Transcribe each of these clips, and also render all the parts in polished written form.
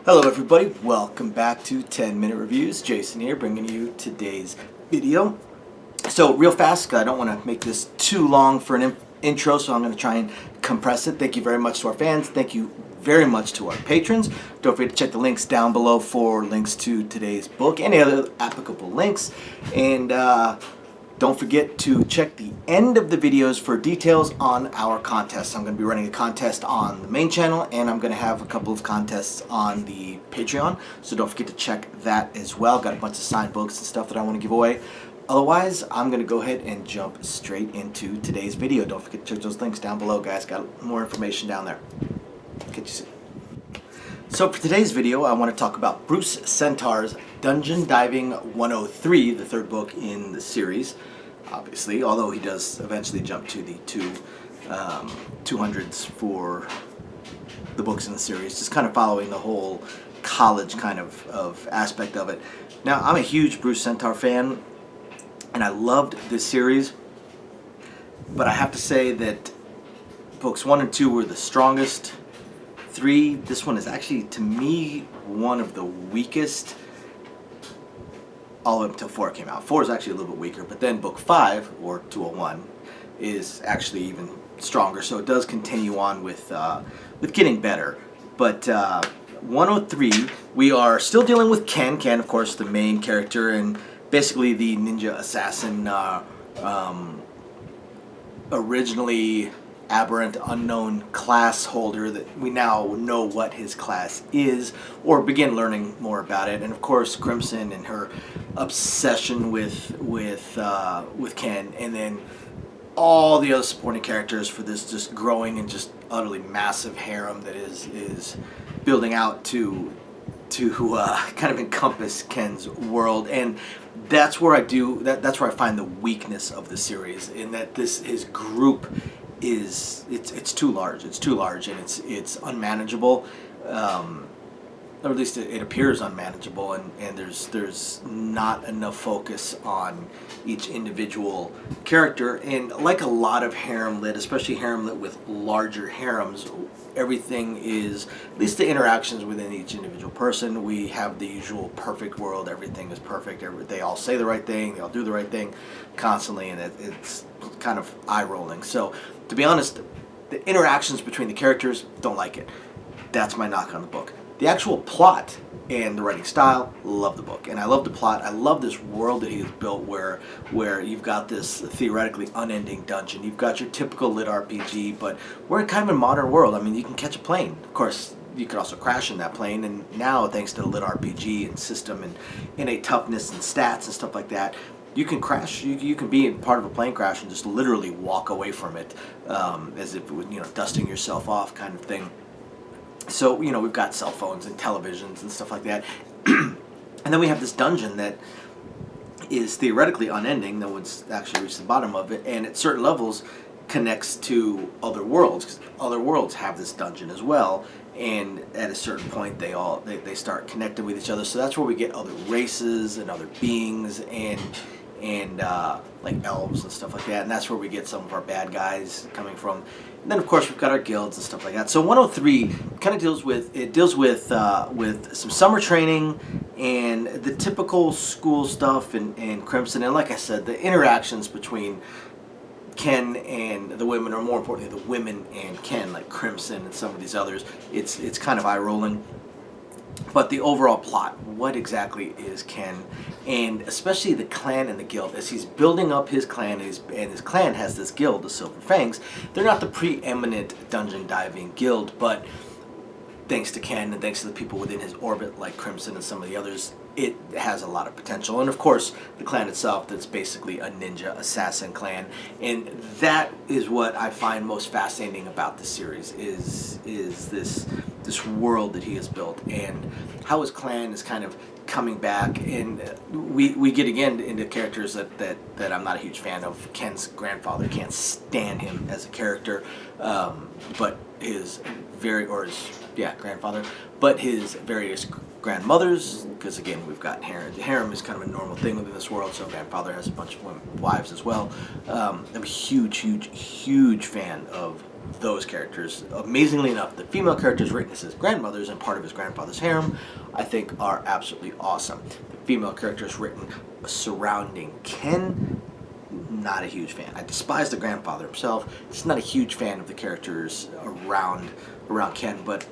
Hello everybody, welcome back to 10-Minute Reviews. Jason here, bringing you today's video. So real fast, I don't want to make this too long for an intro, so I'm going to try and compress it. Thank you very much to our fans. Thank you very much to our patrons. Don't forget to check the links down below for links to today's book, any other applicable links. And don't forget to check the end of the videos for details on our contest. I'm going to be running a contest on the main channel, and I'm going to have a couple of contests on the Patreon, so don't forget to check that as well. Got a bunch of signed books and stuff that I want to give away. Otherwise, I'm going to go ahead and jump straight into today's video. Don't forget to check those links down below, guys. Got more information down there. Catch you soon. So for today's video, I want to talk about Bruce Sentar's Dungeon Diving 103, the third book in the series, obviously, although he does eventually jump to the 200s for the books in the series, just kind of following the whole college kind of aspect of it. Now, I'm a huge Bruce Sentar fan, and I loved this series, but I have to say that books 1 and 2 were the strongest. 3, this one is actually, to me, one of the weakest, all the way until 4 came out. 4 is actually a little bit weaker, but then book 5, or 201, is actually even stronger, so it does continue on with getting better. But 103, we are still dealing with Ken. Ken, of course, the main character, and basically the ninja assassin, originally aberrant, unknown class holder that we now know what his class is, or begin learning more about it. And of course, Crimson and her obsession with Ken, and then all the other supporting characters for this just growing and just utterly massive harem that is building out to kind of encompass Ken's world. And that's where that's where I find the weakness of the series, in that his group is it's too large. It's too large, and it's unmanageable, or at least it appears unmanageable, and there's not enough focus on each individual character. And like a lot of harem lit, especially harem lit with larger harems, everything is, at least the interactions within each individual person, we have the usual perfect world. Everything is perfect. They all say the right thing. They all do the right thing constantly, and it's kind of eye-rolling. So, to be honest, the interactions between the characters, don't like it. That's my knock on the book. The actual plot and the writing style, love the book. And I love the plot. I love this world that he has built, where you've got this theoretically unending dungeon. You've got your typical lit RPG, but we're in kind of a modern world. I mean, you can catch a plane. Of course, you could also crash in that plane, and now, thanks to the lit RPG and system and innate toughness and stats and stuff like that, you can crash. You can be in part of a plane crash and just literally walk away from it, as if it was, dusting yourself off kind of thing. So, we've got cell phones and televisions and stuff like that. And then we have this dungeon that is theoretically unending. No one's actually reached the bottom of it, and at certain levels connects to other worlds, because other worlds have this dungeon as well. And at a certain point, they start connecting with each other. So that's where we get other races and other beings, and like elves and stuff like that. And that's where we get some of our bad guys coming from. And then, of course, we've got our guilds and stuff like that. So 103 kind of deals with some summer training and the typical school stuff and Crimson. And like I said, the interactions between Ken and the women, or more importantly, the women and Ken, like Crimson and some of these others, it's kind of eye-rolling. But the overall plot, what exactly is Ken, and especially the clan and the guild, as he's building up his clan, and his clan has this guild, the Silver Fangs. They're not the preeminent dungeon diving guild, but thanks to Ken and thanks to the people within his orbit, like Crimson and some of the others, it has a lot of potential. And of course, the clan itself, that's basically a ninja assassin clan. And that is what I find most fascinating about the series, is this world that he has built, and how his clan is kind of coming back. And we get again into characters that I'm not a huge fan of. Ken's grandfather, can't stand him as a character, but his grandfather, but his various grandmothers, because again, we've got harem. Harem is kind of a normal thing within this world, so grandfather has a bunch of wives as well. I'm a huge fan of those characters. Amazingly enough, the female characters written as his grandmothers and part of his grandfather's harem, I think are absolutely awesome. The female characters written surrounding Ken, not a huge fan. I despise the grandfather himself. Just not a huge fan of the characters around Ken, but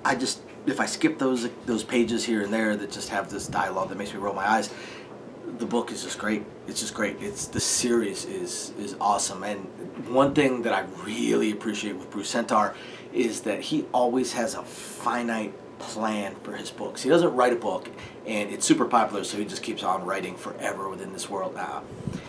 I just, if I skip those pages here and there that just have this dialogue that makes me roll my eyes, the book is just great. It's just great. The series is awesome. And one thing that I really appreciate with Bruce Sentar is that he always has a finite plan for his books. He doesn't write a book and it's super popular, so he just keeps on writing forever within this world.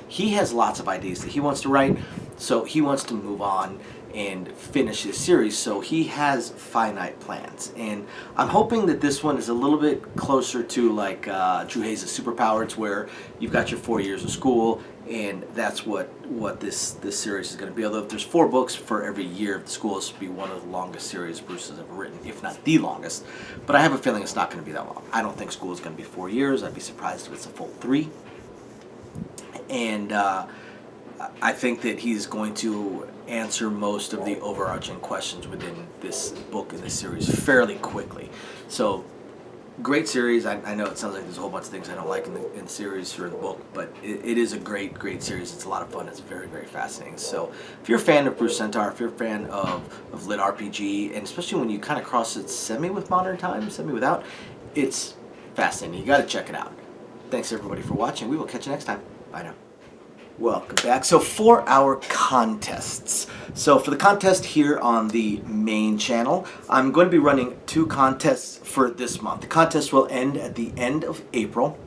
He has lots of ideas that he wants to write, so he wants to move on and finish his series, so he has finite plans. And I'm hoping that this one is a little bit closer to like Drew Hayes' Superpowers, where you've got your 4 years of school, and that's what this series is going to be. Although if there's 4 books for every year of the school, this would be one of the longest series Bruce has ever written, if not the longest. But I have a feeling it's not going to be that long. I don't think school is going to be 4 years. I'd be surprised if it's a full 3. And I think that he's going to answer most of the overarching questions within this book and this series fairly quickly. So, great series. I know it sounds like there's a whole bunch of things I don't like in the series or in the book, but it is a great series. It's a lot of fun. It's very fascinating. So, if you're a fan of Bruce Sentar, if you're a fan of lit RPG, and especially when you kind of cross it semi with modern times, semi without, it's fascinating. You got to check it out. Thanks everybody for watching. We will catch you next time. Bye now. Welcome back. So for our contests. So for the contest here on the main channel, I'm going to be running 2 contests for this month. The contest will end at the end of April.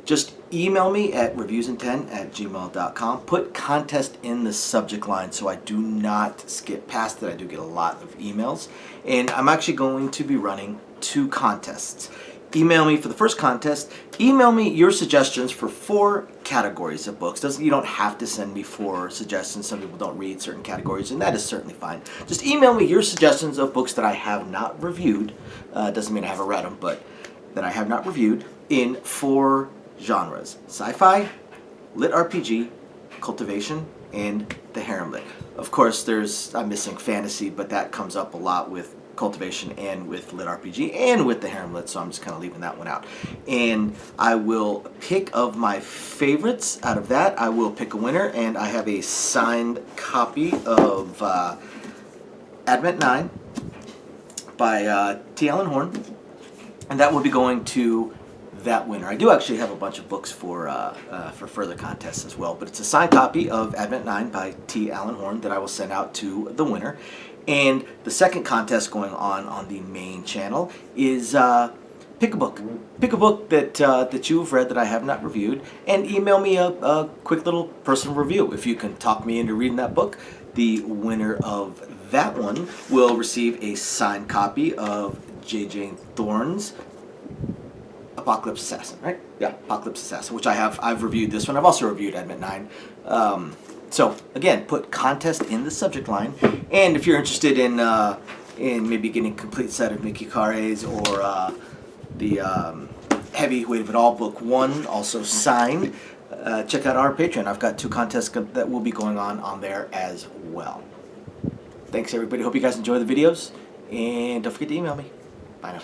Just email me at reviewsin10@gmail.com. Put contest in the subject line so I do not skip past it. I do get a lot of emails. And I'm actually going to be running 2 contests. Email me for the first contest. Email me your suggestions for 4 categories of books. You don't have to send me 4 suggestions. Some people don't read certain categories, and that is certainly fine. Just email me your suggestions of books that I have not reviewed. Doesn't mean I haven't read them, but that I have not reviewed, in 4 genres: sci-fi, lit RPG, cultivation, and the harem lit. Of course, I'm missing fantasy, but that comes up a lot with cultivation and with lit RPG and with the harem lit, so I'm just kind of leaving that one out. And I will pick of my favorites out of that. I will pick a winner, and I have a signed copy of Advent 9 by T. Alan Horn, and that will be going to that winner. I do actually have a bunch of books for further contests as well, but it's a signed copy of Advent 9 by T. Alan Horn that I will send out to the winner. And the second contest going on the main channel is pick a book. Pick a book that you've read that I have not reviewed, and email me a quick little personal review. If you can talk me into reading that book, the winner of that one will receive a signed copy of J.J. Thorne's Apocalypse Assassin, right? Yeah, Apocalypse Assassin, which I've reviewed this one. I've also reviewed Advent 9. So again, put contest in the subject line, and if you're interested in maybe getting a complete set of Mickey Kare's or the Heavy Weight of It All Book 1, also signed, check out our Patreon. I've got 2 contests that will be going on there as well. Thanks everybody. Hope you guys enjoy the videos, and don't forget to email me. Bye now.